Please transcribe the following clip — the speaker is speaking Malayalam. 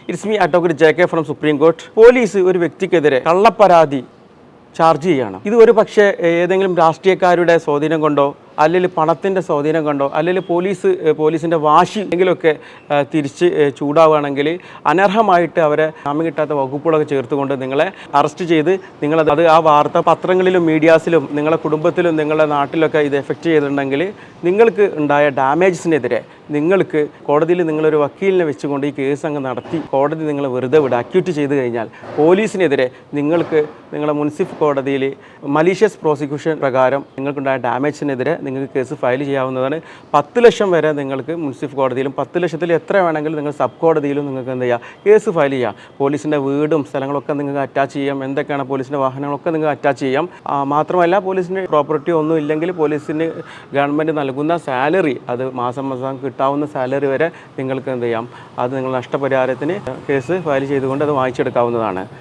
It's me advocate JK from supreme court. Police ഒരു വ്യക്തിക്കെതിരെ കള്ളപ്പരാതി ചാർജ് ചെയ്യുകയാണ്. ഇത് ഒരു പക്ഷേ ഏതെങ്കിലും രാഷ്ട്രീയക്കാരുടെ സ്വാധീനം കൊണ്ടോ അല്ലെങ്കിൽ പണത്തിൻ്റെ സ്വാധീനം കൊണ്ടോ അല്ലെങ്കിൽ പോലീസിൻ്റെ വാശി എന്തെങ്കിലുമൊക്കെ തിരിച്ച് ചൂടാവുകയാണെങ്കിൽ അനർഹമായിട്ട് അവരെ ജാമ്യം കിട്ടാത്ത വകുപ്പുകളൊക്കെ ചേർത്തുകൊണ്ട് നിങ്ങളെ അറസ്റ്റ് ചെയ്ത് നിങ്ങളത് ആ വാർത്ത പത്രങ്ങളിലും മീഡിയാസിലും നിങ്ങളുടെ കുടുംബത്തിലും നിങ്ങളുടെ നാട്ടിലൊക്കെ ഇത് എഫക്റ്റ് ചെയ്തിട്ടുണ്ടെങ്കിൽ നിങ്ങൾക്ക് ഉണ്ടായ ഡാമേജസിനെതിരെ നിങ്ങൾക്ക് കോടതിയിൽ നിങ്ങളൊരു വക്കീലിനെ വെച്ചുകൊണ്ട് ഈ കേസ് അങ്ങ് നടത്തി കോടതി നിങ്ങളെ വെറുതെ വിടുക അക്യൂട്ട് ചെയ്ത് കഴിഞ്ഞാൽ പോലീസിനെതിരെ നിങ്ങൾക്ക് നിങ്ങളുടെ മുനിസിപ്പൽ കോടതിയിൽ മലീഷ്യസ് പ്രോസിക്യൂഷൻ പ്രകാരം നിങ്ങൾക്കുണ്ടായ ഡാമേജിനെതിരെ നിങ്ങൾക്ക് കേസ് ഫയൽ ചെയ്യാവുന്നതാണ്. 10 ലക്ഷം വരെ നിങ്ങൾക്ക് മുനിസിപ്പൽ കോടതിയിലും 10 ലക്ഷത്തിൽ എത്ര വേണമെങ്കിലും നിങ്ങൾ സബ് കോടതിയിലും നിങ്ങൾക്ക് എന്ത് ചെയ്യാം കേസ് ഫയൽ ചെയ്യാം. പോലീസിൻ്റെ വീടും സ്ഥലങ്ങളൊക്കെ നിങ്ങൾക്ക് അറ്റാച്ച് ചെയ്യാം. എന്തൊക്കെയാണ് പോലീസിൻ്റെ വാഹനങ്ങളൊക്കെ നിങ്ങൾക്ക് അറ്റാച്ച് ചെയ്യാം. മാത്രമല്ല പോലീസിന് പ്രോപ്പർട്ടി ഒന്നും ഇല്ലെങ്കിൽ പോലീസിന് ഗവൺമെൻറ് നൽകുന്ന സാലറി അത് മാസം കിട്ടാവുന്ന സാലറി വരെ നിങ്ങൾക്ക് എന്ത് ചെയ്യാം അത് നിങ്ങൾ നഷ്ടപരിഹാരത്തിന് കേസ് ഫയൽ ചെയ്തുകൊണ്ട് അത് വാങ്ങിച്ചെടുക്കാവുന്നതാണ്.